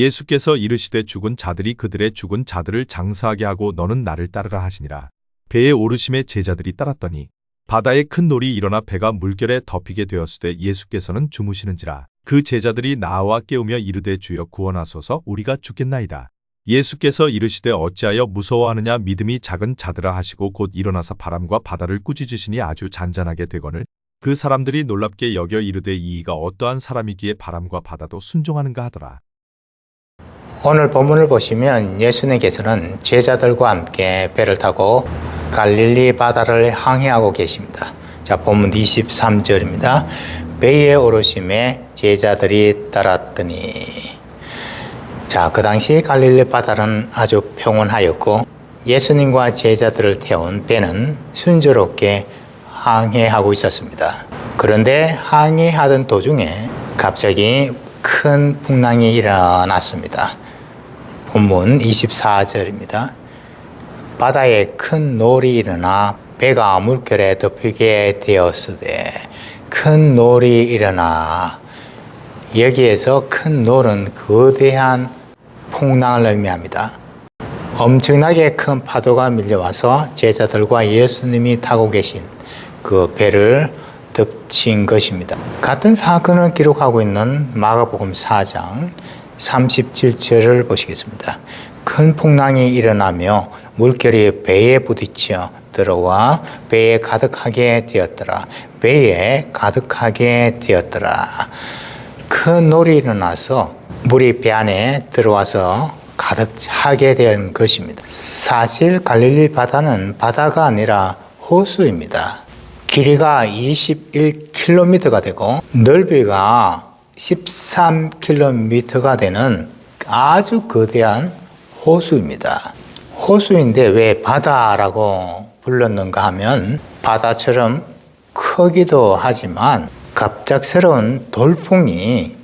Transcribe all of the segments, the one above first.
예수께서 이르시되 죽은 자들이 그들의 죽은 자들을 장사하게 하고 너는 나를 따르라 하시니라. 배에 오르심에 제자들이 따랐더니 바다에 큰 놀이 일어나 배가 물결에 덮이게 되었으되 예수께서는 주무시는지라. 그 제자들이 나와 깨우며 이르되 주여 구원하소서 우리가 죽겠나이다. 예수께서 이르시되 어찌하여 무서워하느냐 믿음이 작은 자들아 하시고 곧 일어나서 바람과 바다를 꾸짖으시니 아주 잔잔하게 되거늘 그 사람들이 놀랍게 여겨 이르되 이가 어떠한 사람이기에 바람과 바다도 순종하는가 하더라. 오늘 본문을 보시면 예수님께서는 제자들과 함께 배를 타고 갈릴리 바다를 항해하고 계십니다. 자, 본문 23절입니다. 배에 오르심에 제자들이 따랐더니. 자, 그 당시 갈릴리 바다는 아주 평온하였고 예수님과 제자들을 태운 배는 순조롭게 항해하고 있었습니다. 그런데 항해하던 도중에 갑자기 큰 풍랑이 일어났습니다. 본문 24절입니다. 바다에 큰 놀이 일어나 배가 물결에 덮이게 되었으되 큰 놀이 일어나. 여기에서 큰 놀은 거대한 풍랑을 의미합니다. 엄청나게 큰 파도가 밀려와서 제자들과 예수님이 타고 계신 그 배를 덮친 것입니다. 같은 사건을 기록하고 있는 마가복음 4장 37절을 보시겠습니다. 큰 풍랑이 일어나며 물결이 배에 부딪혀 들어와 배에 가득하게 되었더라. 배에 가득하게 되었더라. 큰 놀이 일어나서 물이 배 안에 들어와서 가득 차게 된 것입니다. 사실 갈릴리 바다는 바다가 아니라 호수입니다. 길이가 21km가 되고 넓이가 13km가 되는 아주 거대한 호수입니다. 호수인데 왜 바다라고 불렀는가 하면 바다처럼 크기도 하지만 갑작스러운 돌풍이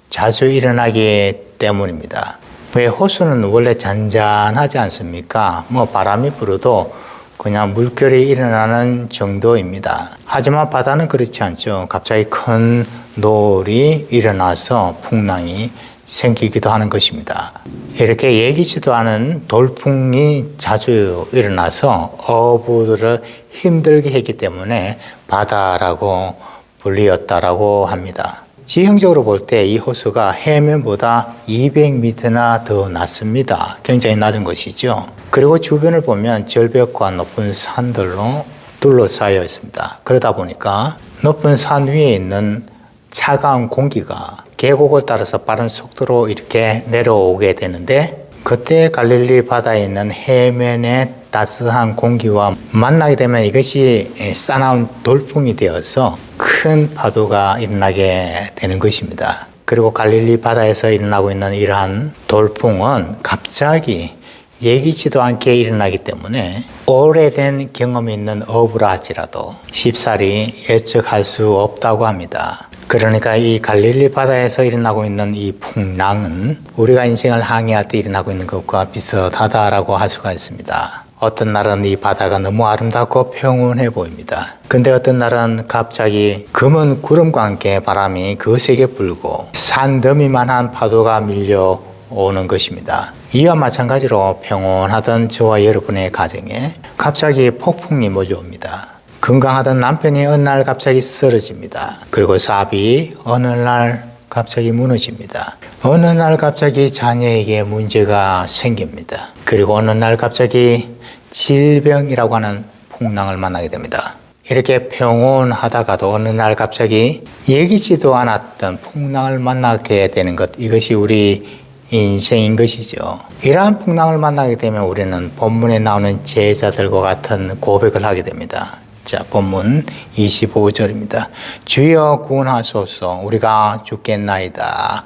자주 일어나기 때문입니다. 왜 호수는 원래 잔잔하지 않습니까? 바람이 불어도 그냥 물결이 일어나는 정도입니다. 하지만 바다는 그렇지 않죠. 갑자기 큰 놀이 일어나서 풍랑이 생기기도 하는 것입니다. 이렇게 예기치도 않은 돌풍이 자주 일어나서 어부들을 힘들게 했기 때문에 바다라고 불리었다라고 합니다. 지형적으로 볼 때 이 호수가 해면보다 200m나 더 낮습니다. 굉장히 낮은 것이죠. 그리고 주변을 보면 절벽과 높은 산들로 둘러싸여 있습니다. 그러다 보니까 높은 산 위에 있는 차가운 공기가 계곡을 따라서 빠른 속도로 이렇게 내려오게 되는데 그때 갈릴리 바다에 있는 해면의 따스한 공기와 만나게 되면 이것이 싸나운 돌풍이 되어서 큰 파도가 일어나게 되는 것입니다. 그리고 갈릴리 바다에서 일어나고 있는 이러한 돌풍은 갑자기 예기치도 않게 일어나기 때문에 오래된 경험이 있는 어부라 할지라도 쉽사리 예측할 수 없다고 합니다. 그러니까 이 갈릴리 바다에서 일어나고 있는 이 풍랑은 우리가 인생을 항해할 때 일어나고 있는 것과 비슷하다라고 할 수가 있습니다. 어떤 날은 이 바다가 너무 아름답고 평온해 보입니다. 근데 어떤 날은 갑자기 검은 구름과 함께 바람이 거세게 불고 산더미만한 파도가 밀려오는 것입니다. 이와 마찬가지로 평온하던 저와 여러분의 가정에 갑자기 폭풍이 몰려옵니다. 건강하던 남편이 어느 날 갑자기 쓰러집니다. 그리고 사업이 어느 날 갑자기 무너집니다. 어느 날 갑자기 자녀에게 문제가 생깁니다. 그리고 어느 날 갑자기 질병이라고 하는 풍랑을 만나게 됩니다. 이렇게 평온하다가도 어느 날 갑자기 예기치도 않았던 풍랑을 만나게 되는 것, 이것이 우리 인생인 것이죠. 이러한 풍랑을 만나게 되면 우리는 본문에 나오는 제자들과 같은 고백을 하게 됩니다. 자, 본문 25절입니다. 주여 구원하소서 우리가 죽겠나이다.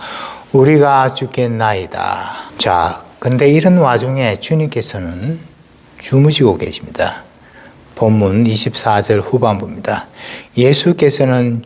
우리가 죽겠나이다. 자, 근데 이런 와중에 주님께서는 주무시고 계십니다. 본문 24절 후반부입니다. 예수께서는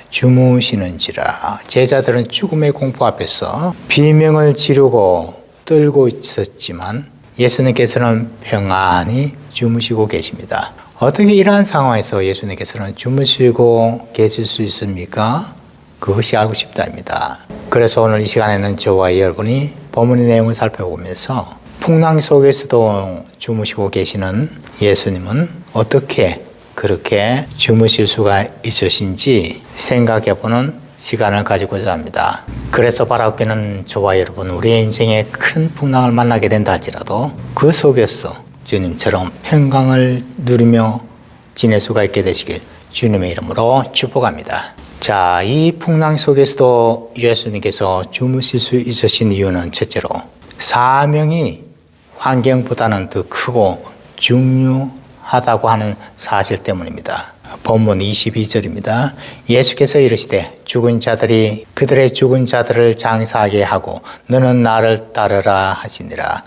주무시는지라. 제자들은 죽음의 공포 앞에서 비명을 지르고 떨고 있었지만 예수님께서는 평안히 주무시고 계십니다. 어떻게 이러한 상황에서 예수님께서는 주무시고 계실 수 있습니까? 그것이 알고 싶다입니다. 그래서 오늘 이 시간에는 저와 여러분이 본문의 내용을 살펴보면서 풍랑 속에서도 주무시고 계시는 예수님은 어떻게 그렇게 주무실 수가 있으신지 생각해보는 시간을 가지고자 합니다. 그래서 바라옵기는 저와 여러분, 우리의 인생에 큰 풍랑을 만나게 된다 할지라도 그 속에서 주님처럼 평강을 누리며 지낼 수가 있게 되시길 주님의 이름으로 축복합니다. 자, 이 풍랑 속에서도 예수님께서 주무실 수 있으신 이유는 첫째로 사명이 환경보다는 더 크고 중요하다고 하는 사실 때문입니다. 본문 22절입니다. 예수께서 이르시되 죽은 자들이 그들의 죽은 자들을 장사하게 하고 너는 나를 따르라 하시니라.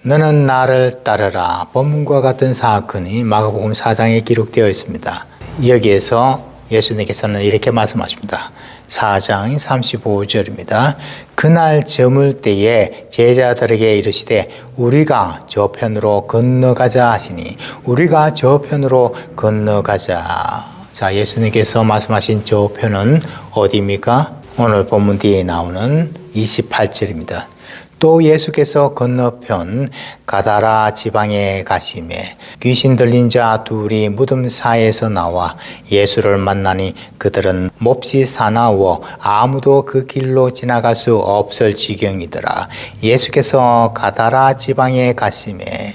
너는 나를 따르라. 본문과 같은 사건이 마가복음 4장에 기록되어 있습니다. 여기에서 예수님께서는 이렇게 말씀하십니다. 4장 35절입니다. 그날 저물 때에 제자들에게 이르시되 우리가 저편으로 건너가자 하시니 우리가 저편으로 건너가자. 자, 예수님께서 말씀하신 저편은 어디입니까? 오늘 본문 뒤에 나오는 28절입니다. 또 예수께서 건너편 가다라 지방에 가시매 귀신 들린 자 둘이 무덤 사이에서 나와 예수를 만나니 그들은 몹시 사나워 아무도 그 길로 지나갈 수 없을 지경이더라. 예수께서 가다라 지방에 가시매,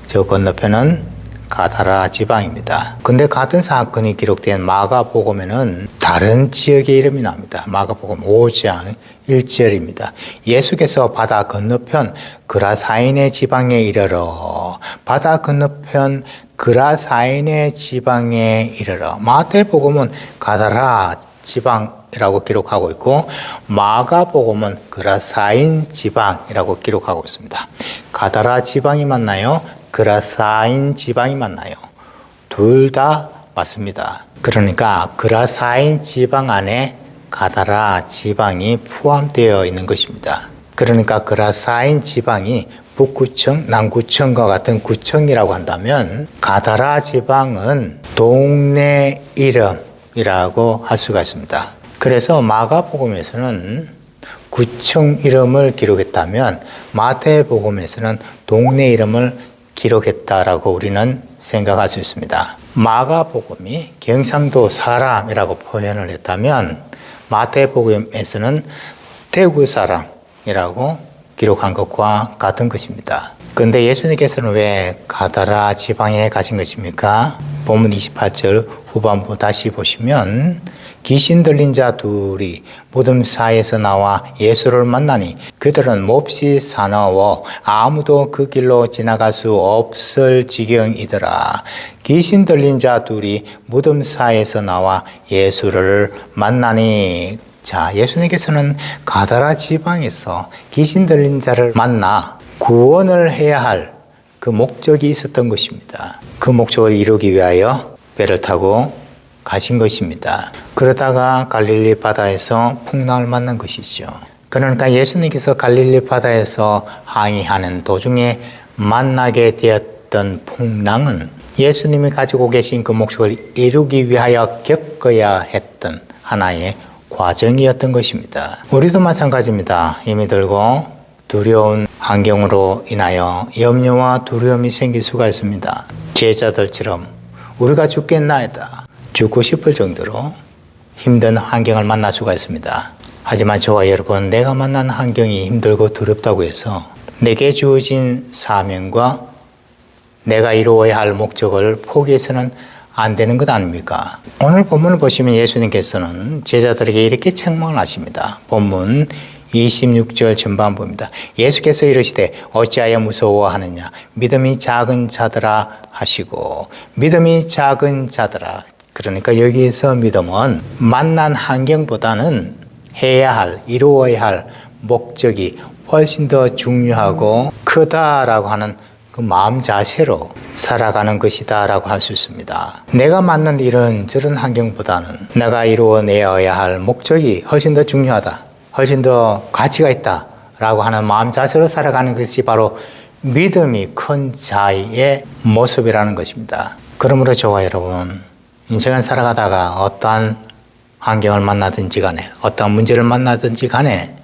저 건너편은 가다라 지방입니다. 근데 같은 사건이 기록된 마가복음에는 다른 지역의 이름이 납니다. 마가복음 5장 1절입니다. 예수께서 바다 건너편 그라사인의 지방에 이르러, 바다 건너편 그라사인의 지방에 이르러. 마태복음은 가다라 지방이라고 기록하고 있고 마가복음은 그라사인 지방이라고 기록하고 있습니다. 가다라 지방이 맞나요? 그라사인 지방이 맞나요? 둘 다 맞습니다. 그러니까 그라사인 지방 안에 가다라 지방이 포함되어 있는 것입니다. 그러니까 그라사인 지방이 북구청, 남구청과 같은 구청이라고 한다면 가다라 지방은 동네 이름이라고 할 수가 있습니다. 그래서 마가복음에서는 구청 이름을 기록했다면 마태복음에서는 동네 이름을 기록했다라고 우리는 생각할 수 있습니다. 마가복음이 경상도 사람이라고 표현을 했다면 마태복음에서는 대구 사람이라고 기록한 것과 같은 것입니다. 그런데 예수님께서는 왜 가다라 지방에 가신 것입니까? 본문 28절 후반부 다시 보시면 귀신 들린 자 둘이 무덤 사이에서 나와 예수를 만나니 그들은 몹시 사나워 아무도 그 길로 지나갈 수 없을 지경이더라. 귀신 들린 자 둘이 무덤 사이에서 나와 예수를 만나니, 자, 예수님께서는 가다라 지방에서 귀신 들린 자를 만나 구원을 해야 할 그 목적이 있었던 것입니다. 그 목적을 이루기 위하여 배를 타고 가신 것입니다. 그러다가 갈릴리 바다에서 풍랑을 만난 것이죠. 그러니까 예수님께서 갈릴리 바다에서 항해하는 도중에 만나게 되었던 풍랑은 예수님이 가지고 계신 그 목적을 이루기 위하여 겪어야 했던 하나의 과정이었던 것입니다. 우리도 마찬가지입니다. 힘이 들고 두려운 환경으로 인하여 염려와 두려움이 생길 수가 있습니다. 제자들처럼 우리가 죽겠나이다, 죽고 싶을 정도로 힘든 환경을 만날 수가 있습니다. 하지만 저와 여러분, 내가 만난 환경이 힘들고 두렵다고 해서 내게 주어진 사명과 내가 이루어야 할 목적을 포기해서는 안 되는 것 아닙니까? 오늘 본문을 보시면 예수님께서는 제자들에게 이렇게 책망을 하십니다. 본문 26절 전반부입니다. 예수께서 이르시되 어찌하여 무서워하느냐, 믿음이 작은 자들아 하시고, 믿음이 작은 자들아, 그러니까 여기에서 믿음은 만난 환경보다는 해야 할, 이루어야 할 목적이 훨씬 더 중요하고 크다라고 하는 그 마음 자세로 살아가는 것이다 라고 할 수 있습니다. 내가 만난 이런저런 환경보다는 내가 이루어내야 할 목적이 훨씬 더 중요하다, 훨씬 더 가치가 있다 라고 하는 마음 자세로 살아가는 것이 바로 믿음이 큰 자의 모습이라는 것입니다. 그러므로 저와 여러분, 인생을 살아가다가 어떠한 환경을 만나든지 간에 어떤 문제를 만나든지 간에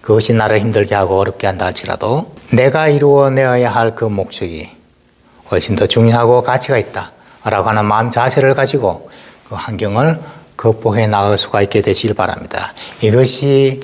그것이 나를 힘들게 하고 어렵게 한다 할지라도 내가 이루어내어야 할 그 목적이 훨씬 더 중요하고 가치가 있다 라고 하는 마음 자세를 가지고 그 환경을 극복해 나갈 수가 있게 되시길 바랍니다. 이것이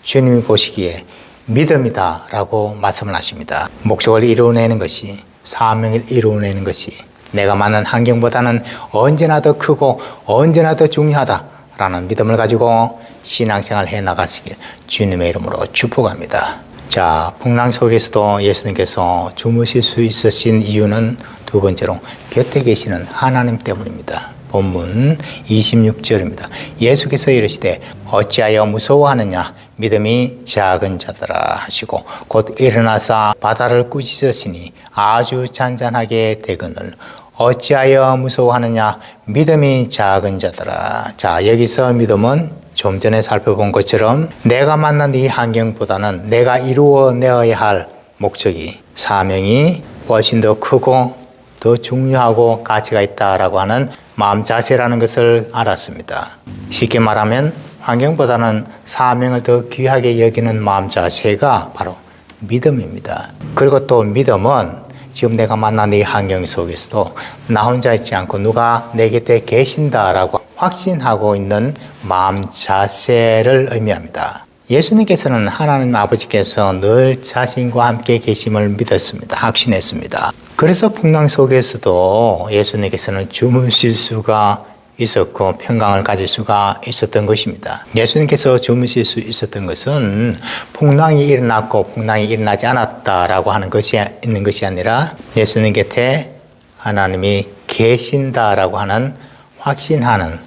주님이 보시기에 믿음이다 라고 말씀을 하십니다. 목적을 이루어내는 것이, 사명을 이루어내는 것이 내가 만난 환경보다는 언제나 더 크고 언제나 더 중요하다라는 믿음을 가지고 신앙생활 해 나가시길 주님의 이름으로 축복합니다. 자, 풍랑 속에서도 예수님께서 주무실 수 있으신 이유는 두 번째로 곁에 계시는 하나님 때문입니다. 본문 26절입니다. 예수께서 이르시되 어찌하여 무서워하느냐 믿음이 작은 자들아 하시고 곧 일어나사 바다를 꾸짖으시니 아주 잔잔하게 되거늘 어찌하여 무서워하느냐 믿음이 작은 자들아. 자, 여기서 믿음은 좀 전에 살펴본 것처럼 내가 만난 이 환경보다는 내가 이루어내어야 할 목적이, 사명이 훨씬 더 크고 더 중요하고 가치가 있다라고 하는 마음 자세라는 것을 알았습니다. 쉽게 말하면 환경보다는 사명을 더 귀하게 여기는 마음 자세가 바로 믿음입니다. 그리고 또 믿음은 지금 내가 만난 이 환경 속에서도 나 혼자 있지 않고 누가 내 곁에 계신다라고 확신하고 있는 마음 자세를 의미합니다. 예수님께서는 하나님 아버지께서 늘 자신과 함께 계심을 믿었습니다. 확신했습니다. 그래서 풍랑 속에서도 예수님께서는 주무실 수가 있었고 평강을 가질 수가 있었던 것입니다. 예수님께서 주무실 수 있었던 것은 풍랑이 일어났고 풍랑이 일어나지 않았다라고 하는 것이 있는 것이 아니라 예수님 곁에 하나님이 계신다라고 하는 확신하는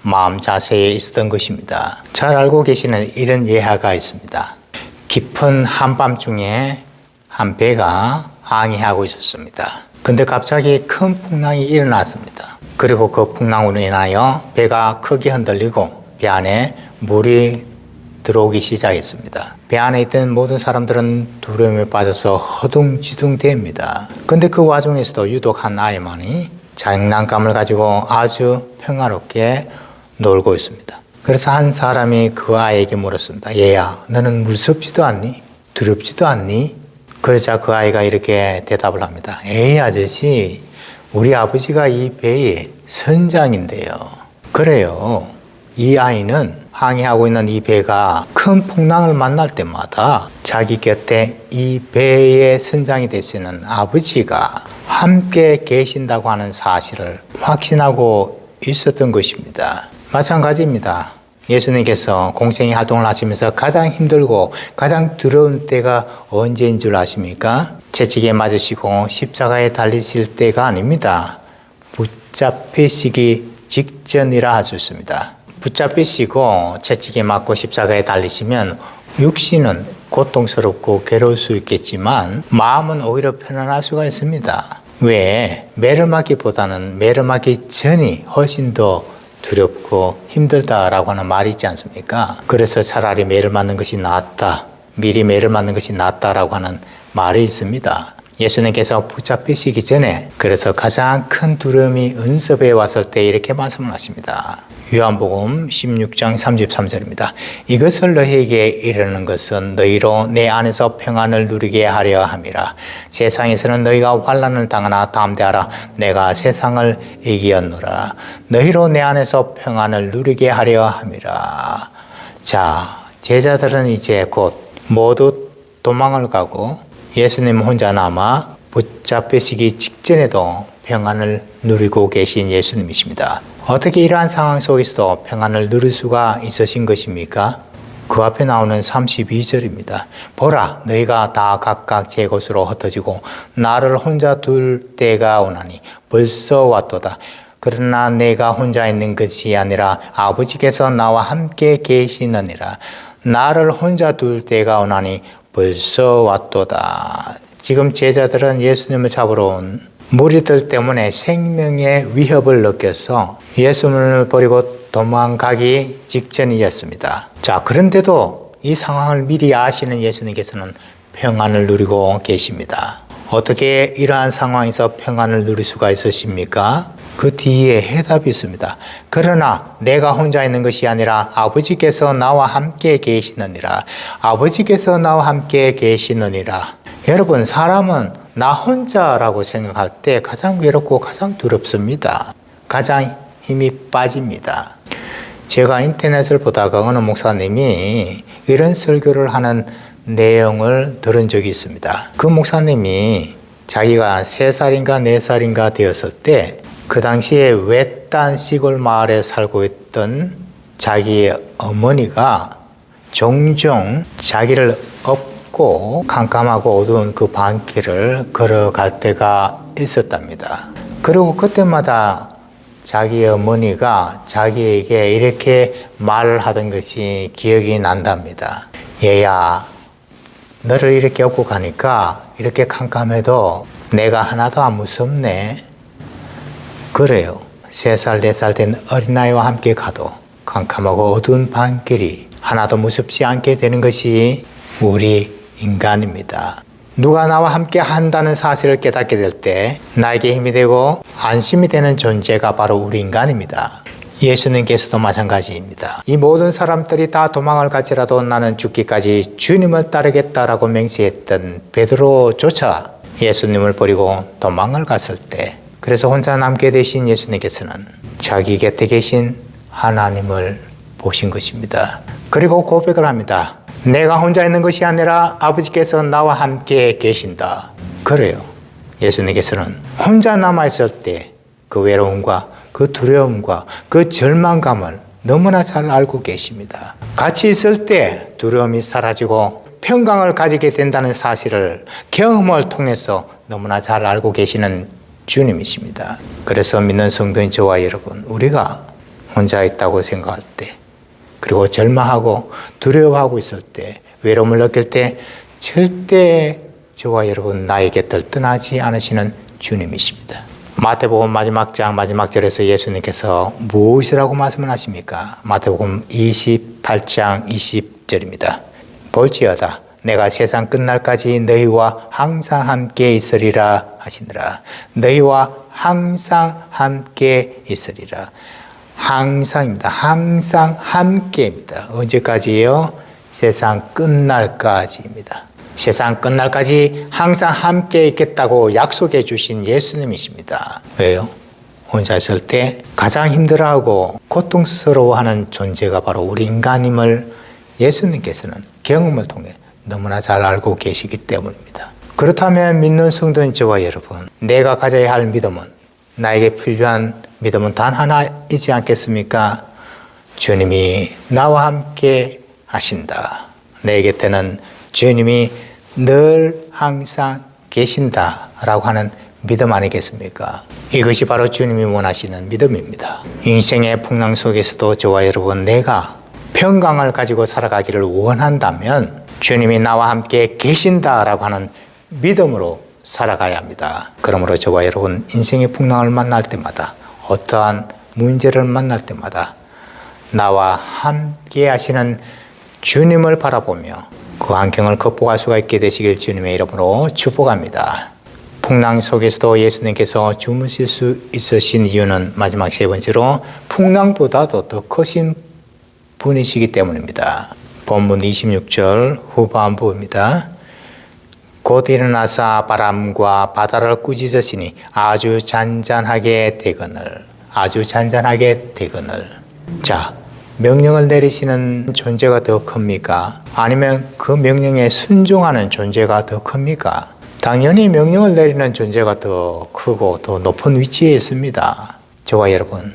마음 자세에 있었던 것입니다. 잘 알고 계시는 이런 예화가 있습니다. 깊은 한밤중에 한 배가 항해하고 있었습니다. 근데 갑자기 큰 풍랑이 일어났습니다. 그리고 그 풍랑으로 인하여 배가 크게 흔들리고 배 안에 물이 들어오기 시작했습니다. 배 안에 있던 모든 사람들은 두려움에 빠져서 허둥지둥댑니다. 근데 그 와중에서도 유독 한 아이만이 장난감을 가지고 아주 평화롭게 놀고 있습니다. 그래서 한 사람이 그 아이에게 물었습니다. 얘야, 너는 무섭지도 않니? 두렵지도 않니? 그러자 그 아이가 이렇게 대답을 합니다. 에이 아저씨, 우리 아버지가 이 배의 선장인데요. 그래요. 이 아이는 항해하고 있는 이 배가 큰 풍랑을 만날 때마다 자기 곁에 이 배의 선장이 되시는 아버지가 함께 계신다고 하는 사실을 확신하고 있었던 것입니다. 마찬가지입니다. 예수님께서 공생의 활동을 하시면서 가장 힘들고 가장 두려운 때가 언제인 줄 아십니까? 채찍에 맞으시고 십자가에 달리실 때가 아닙니다. 붙잡히시기 직전이라 할 수 있습니다. 붙잡히시고 채찍에 맞고 십자가에 달리시면 육신은 고통스럽고 괴로울 수 있겠지만 마음은 오히려 편안할 수가 있습니다. 왜? 매를 맞기보다는 매를 맞기 전이 훨씬 더 두렵고 힘들다라고 하는 말이 있지 않습니까? 그래서 차라리 매를 맞는 것이 낫다, 미리 매를 맞는 것이 낫다라고 하는 말이 있습니다. 예수님께서 붙잡히시기 전에 그래서 가장 큰 두려움이 은섭에 왔을 때 이렇게 말씀을 하십니다. 요한복음 16장 33절입니다. 이것을 너희에게 이르는 것은 너희로 내 안에서 평안을 누리게 하려 함이라. 세상에서는 너희가 환난을 당하나 담대하라. 내가 세상을 이기었노라. 너희로 내 안에서 평안을 누리게 하려 함이라. 자, 제자들은 이제 곧 모두 도망을 가고 예수님 혼자 남아 붙잡히시기 직전에도 평안을 누리고 계신 예수님이십니다. 어떻게 이러한 상황 속에서도 평안을 누릴 수가 있으신 것입니까? 그 앞에 나오는 32절입니다. 보라, 너희가 다 각각 제 곳으로 흩어지고 나를 혼자 둘 때가 오나니 벌써 왔도다. 그러나 내가 혼자 있는 것이 아니라 아버지께서 나와 함께 계시느니라. 나를 혼자 둘 때가 오나니 벌써 왔도다. 지금 제자들은 예수님을 잡으러 온 무리들 때문에 생명의 위협을 느껴서 예수님을 버리고 도망가기 직전이었습니다. 자, 그런데도 이 상황을 미리 아시는 예수님께서는 평안을 누리고 계십니다. 어떻게 이러한 상황에서 평안을 누릴 수가 있으십니까? 그 뒤에 해답이 있습니다. 그러나 내가 혼자 있는 것이 아니라 아버지께서 나와 함께 계시느니라. 아버지께서 나와 함께 계시느니라. 여러분, 사람은 나 혼자라고 생각할 때 가장 외롭고 가장 두렵습니다. 가장 힘이 빠집니다. 제가 인터넷을 보다가 어느 목사님이 이런 설교를 하는 내용을 들은 적이 있습니다. 그 목사님이 자기가 3살인가 4살인가 되었을 때 그 당시에 외딴 시골 마을에 살고 있던 자기의 어머니가 종종 자기를 업고 캄캄하고 어두운 그 밤길을 걸어갈 때가 있었답니다. 그리고 그때마다 자기 어머니가 자기에게 이렇게 말을 하던 것이 기억이 난답니다. 얘야, 너를 이렇게 업고 가니까 이렇게 캄캄해도 내가 하나도 안 무섭네. 그래요. 3살, 4살 된 어린아이와 함께 가도 캄캄하고 어두운 밤길이 하나도 무섭지 않게 되는 것이 우리 인간입니다. 누가 나와 함께 한다는 사실을 깨닫게 될 때 나에게 힘이 되고 안심이 되는 존재가 바로 우리 인간입니다. 예수님께서도 마찬가지입니다. 이 모든 사람들이 다 도망을 갈지라도 나는 죽기까지 주님을 따르겠다라고 맹세했던 베드로조차 예수님을 버리고 도망을 갔을 때, 그래서 혼자 남게 되신 예수님께서는 자기 곁에 계신 하나님을 보신 것입니다. 그리고 고백을 합니다. 내가 혼자 있는 것이 아니라 아버지께서 나와 함께 계신다. 그래요. 예수님께서는 혼자 남아있을 때 그 외로움과 그 두려움과 그 절망감을 너무나 잘 알고 계십니다. 같이 있을 때 두려움이 사라지고 평강을 가지게 된다는 사실을 경험을 통해서 너무나 잘 알고 계시는 주님이십니다. 그래서 믿는 성도인 저와 여러분, 우리가 혼자 있다고 생각할 때, 그리고 절망하고 두려워하고 있을 때, 외로움을 느낄 때 절대 저와 여러분 나의 곁을 떠나지 않으시는 주님이십니다. 마태복음 마지막 장 마지막 절에서 예수님께서 무엇이라고 말씀을 하십니까? 마태복음 28장 20절입니다. 볼지어다 내가 세상 끝날까지 너희와 항상 함께 있으리라 하시니라. 너희와 항상 함께 있으리라. 항상입니다. 항상 함께입니다. 언제까지요? 세상 끝날까지입니다. 세상 끝날까지 항상 함께 있겠다고 약속해 주신 예수님이십니다. 왜요? 혼자 있을 때 가장 힘들어하고 고통스러워하는 존재가 바로 우리 인간임을 예수님께서는 경험을 통해 너무나 잘 알고 계시기 때문입니다. 그렇다면 믿는 성도인 저와 여러분, 내가 가져야 할 믿음은, 나에게 필요한 믿음은 단 하나이지 않겠습니까? 주님이 나와 함께 하신다. 내 곁에는 주님이 늘 항상 계신다라고 하는 믿음 아니겠습니까? 이것이 바로 주님이 원하시는 믿음입니다. 인생의 풍랑 속에서도 저와 여러분, 내가 평강을 가지고 살아가기를 원한다면 주님이 나와 함께 계신다라고 하는 믿음으로 살아가야 합니다. 그러므로 저와 여러분, 인생의 풍랑을 만날 때마다, 어떠한 문제를 만날 때마다 나와 함께 하시는 주님을 바라보며 그 환경을 극복할 수가 있게 되시길 주님의 이름으로 축복합니다. 풍랑 속에서도 예수님께서 주무실 수 있으신 이유는 마지막 3번째로 풍랑보다도 더 크신 분이시기 때문입니다. 본문 26절 후반부입니다. 곧 일어나사 바람과 바다를 꾸짖으시니 아주 잔잔하게 되거늘. 자, 명령을 내리시는 존재가 더 큽니까? 아니면 그 명령에 순종하는 존재가 더 큽니까? 당연히 명령을 내리는 존재가 더 크고 더 높은 위치에 있습니다. 저와 여러분,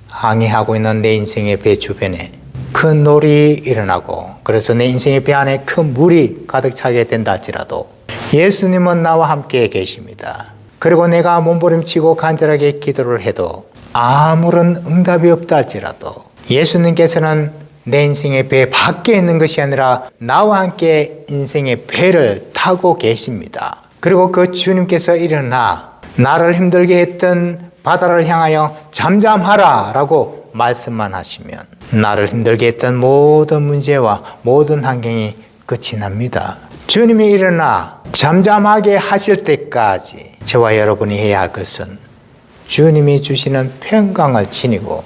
항해하고 있는 내 인생의 배 주변에 큰 놀이 일어나고, 그래서 내 인생의 배 안에 큰 물이 가득 차게 된다 할지라도 예수님은 나와 함께 계십니다. 그리고 내가 몸부림치고 간절하게 기도를 해도 아무런 응답이 없다 할지라도 예수님께서는 내 인생의 배 밖에 있는 것이 아니라 나와 함께 인생의 배를 타고 계십니다. 그리고 그 주님께서 일어나 나를 힘들게 했던 바다를 향하여 잠잠하라 라고 말씀만 하시면 나를 힘들게 했던 모든 문제와 모든 환경이 끝이 납니다. 주님이 일어나 잠잠하게 하실 때까지 저와 여러분이 해야 할 것은 주님이 주시는 평강을 지니고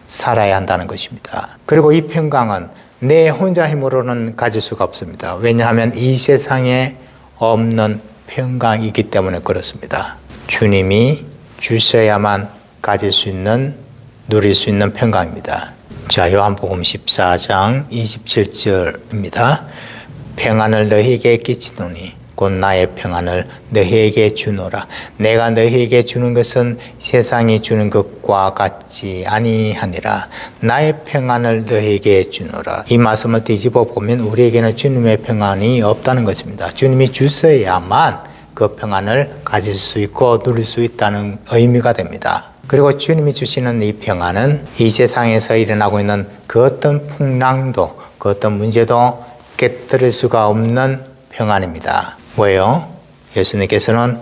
살아야 한다는 것입니다. 그리고 이 평강은 내 혼자 힘으로는 가질 수가 없습니다. 왜냐하면 이 세상에 없는 평강이기 때문에 그렇습니다. 주님이 주셔야만 가질 수 있는, 누릴 수 있는 평강입니다. 자, 요한복음 14장 27절입니다. 평안을 너희에게 끼치노니 곧 나의 평안을 너희에게 주노라. 내가 너희에게 주는 것은 세상이 주는 것과 같지 아니하니라. 나의 평안을 너희에게 주노라. 이 말씀을 뒤집어 보면 우리에게는 주님의 평안이 없다는 것입니다. 주님이 주셔야만 그 평안을 가질 수 있고 누릴 수 있다는 의미가 됩니다. 그리고 주님이 주시는 이 평안은 이 세상에서 일어나고 있는 그 어떤 풍랑도, 그 어떤 문제도 깨뜨릴 수가 없는 평안입니다. 왜요? 예수님께서는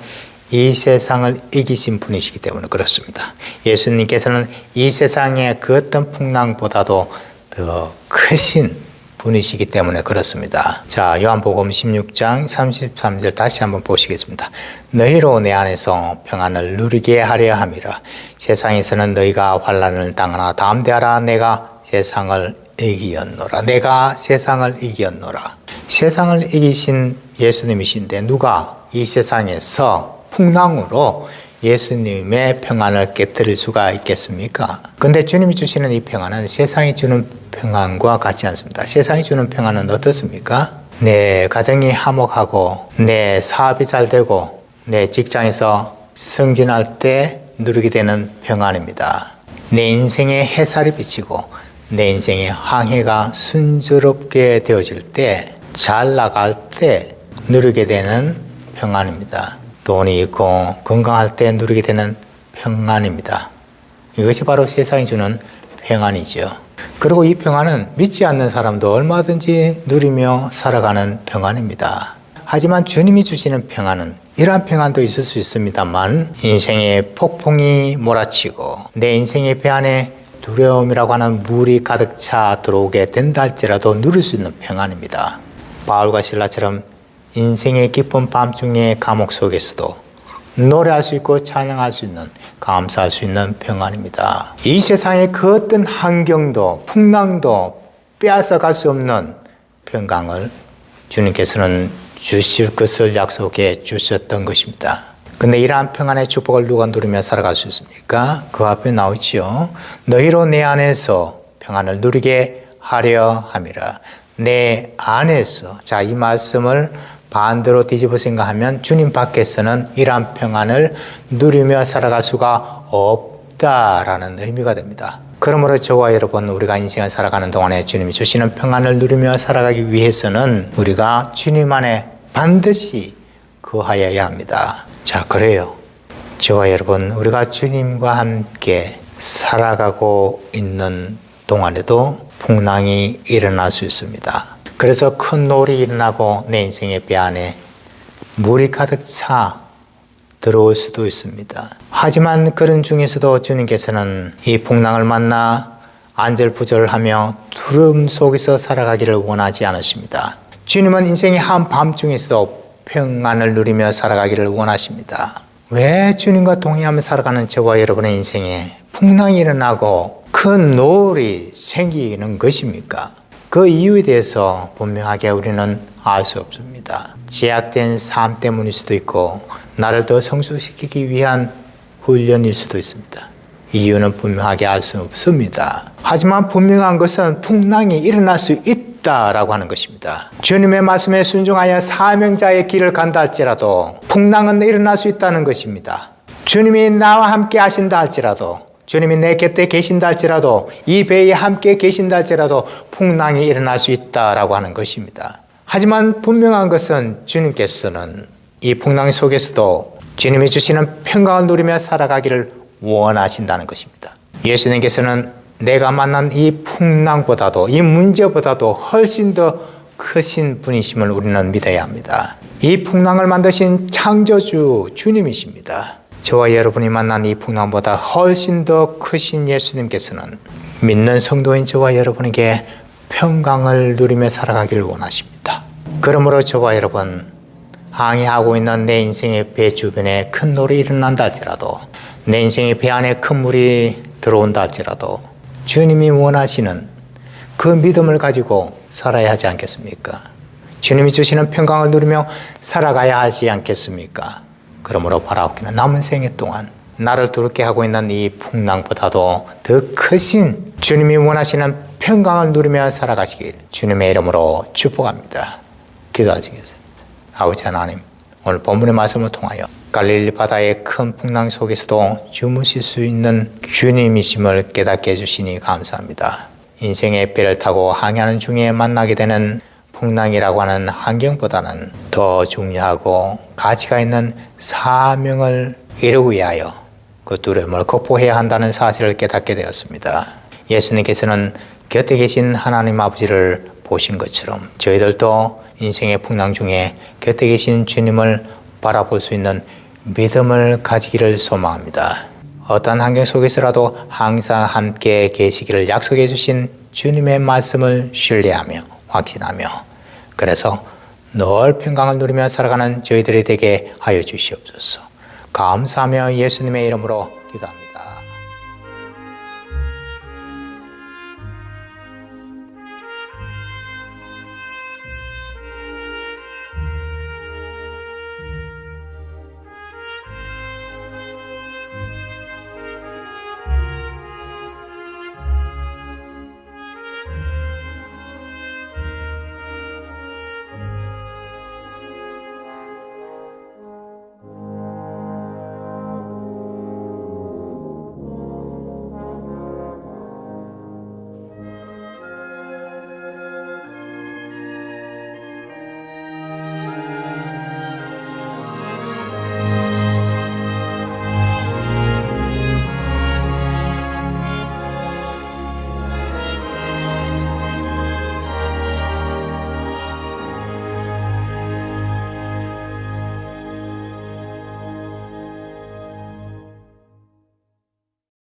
이 세상을 이기신 분이시기 때문에 그렇습니다. 예수님께서는 이 세상의 그 어떤 풍랑보다도 더 크신 분이시기 때문에 그렇습니다. 자, 요한복음 16장 33절 다시 한번 보시겠습니다. 너희로 내 안에서 평안을 누리게 하려 함이라. 세상에서는 너희가 환난을 당하나 담대하라. 내가 세상을 이기었노라. 내가 세상을 이기었노라. 세상을 이기신 예수님이신데 누가 이 세상에서 풍랑으로 예수님의 평안을 깨뜨릴 수가 있겠습니까? 근데 주님이 주시는 이 평안은 세상이 주는 평안과 같지 않습니다. 세상이 주는 평안은 어떻습니까? 내 가정이 화목하고 내 사업이 잘 되고 내 직장에서 승진할 때 누리게 되는 평안입니다. 내 인생에 햇살이 비치고 내 인생의 항해가 순조롭게 되어질 때, 잘 나갈 때 누리게 되는 평안입니다. 돈이 있고 건강할 때 누리게 되는 평안입니다. 이것이 바로 세상이 주는 평안이죠. 그리고 이 평안은 믿지 않는 사람도 얼마든지 누리며 살아가는 평안입니다. 하지만 주님이 주시는 평안은 이러한 평안도 있을 수 있습니다만 인생의 폭풍이 몰아치고 내 인생의 배 안에 두려움이라고 하는 물이 가득 차 들어오게 된다 할지라도 누릴 수 있는 평안입니다. 바울과 실라처럼 인생의 깊은 밤중의 감옥 속에서도 노래할 수 있고 찬양할 수 있는, 감사할 수 있는 평안입니다. 이 세상의 그 어떤 환경도 풍랑도 빼앗아갈 수 없는 평강을 주님께서는 주실 것을 약속해 주셨던 것입니다. 근데 이러한 평안의 축복을 누가 누리며 살아갈 수 있습니까? 그 앞에 나오죠. 너희로 내 안에서 평안을 누리게 하려 함이라. 내 안에서. 자, 이 말씀을 반대로 뒤집어 생각하면 주님 밖에서는 이러한 평안을 누리며 살아갈 수가 없다라는 의미가 됩니다. 그러므로 저와 여러분, 우리가 인생을 살아가는 동안에 주님이 주시는 평안을 누리며 살아가기 위해서는 우리가 주님 안에 반드시 거하여야 합니다. 자, 그래요. 저와 여러분, 우리가 주님과 함께 살아가고 있는 동안에도 풍랑이 일어날 수 있습니다. 그래서 큰 노을이 일어나고 내 인생의 배 안에 물이 가득 차 들어올 수도 있습니다. 하지만 그런 중에서도 주님께서는 이 풍랑을 만나 안절부절하며 두려움 속에서 살아가기를 원하지 않으십니다. 주님은 인생의 한밤중에서도 평안을 누리며 살아가기를 원하십니다. 왜 주님과 동행하며 살아가는 저와 여러분의 인생에 풍랑이 일어나고 큰 노을이 생기는 것입니까? 그 이유에 대해서 분명하게 우리는 알 수 없습니다. 제약된 삶 때문일 수도 있고 나를 더 성숙시키기 위한 훈련일 수도 있습니다. 이유는 분명하게 알 수 없습니다. 하지만 분명한 것은 풍랑이 일어날 수 있다라고 하는 것입니다. 주님의 말씀에 순종하여 사명자의 길을 간다 할지라도 풍랑은 일어날 수 있다는 것입니다. 주님이 나와 함께 하신다 할지라도, 주님이 내 곁에 계신다 할지라도, 이 배에 함께 계신다 할지라도 풍랑이 일어날 수 있다라고 하는 것입니다. 하지만 분명한 것은 주님께서는 이 풍랑 속에서도 주님이 주시는 평강을 누리며 살아가기를 원하신다는 것입니다. 예수님께서는 내가 만난 이 풍랑보다도, 이 문제보다도 훨씬 더 크신 분이심을 우리는 믿어야 합니다. 이 풍랑을 만드신 창조주 주님이십니다. 저와 여러분이 만난 이 풍랑보다 훨씬 더 크신 예수님께서는 믿는 성도인 저와 여러분에게 평강을 누리며 살아가기를 원하십니다. 그러므로 저와 여러분, 항해하고 있는 내 인생의 배 주변에 큰 노을이 일어난다 할지라도, 내 인생의 배 안에 큰 물이 들어온다 할지라도 주님이 원하시는 그 믿음을 가지고 살아야 하지 않겠습니까? 주님이 주시는 평강을 누리며 살아가야 하지 않겠습니까? 그러므로 바라옵기는 남은 생애 동안 나를 두렵게 하고 있는 이 풍랑보다도 더 크신 주님이 원하시는 평강을 누리며 살아가시길 주님의 이름으로 축복합니다. 기도하시겠습니다. 아버지 하나님, 오늘 본문의 말씀을 통하여 갈릴리 바다의 큰 풍랑 속에서도 주무실 수 있는 주님이심을 깨닫게 해주시니 감사합니다. 인생의 배를 타고 항해하는 중에 만나게 되는 풍랑이라고 하는 환경보다는 더 중요하고 가치가 있는 사명을 이루기 위하여 그 두려움을 극복해야 한다는 사실을 깨닫게 되었습니다. 예수님께서는 곁에 계신 하나님 아버지를 보신 것처럼 저희들도 인생의 풍랑 중에 곁에 계신 주님을 바라볼 수 있는 믿음을 가지기를 소망합니다. 어떤 환경 속에서라도 항상 함께 계시기를 약속해 주신 주님의 말씀을 신뢰하며 확신하며 그래서 늘 평강을 누리며 살아가는 저희들이 되게 하여 주시옵소서. 감사하며 예수님의 이름으로 기도합니다.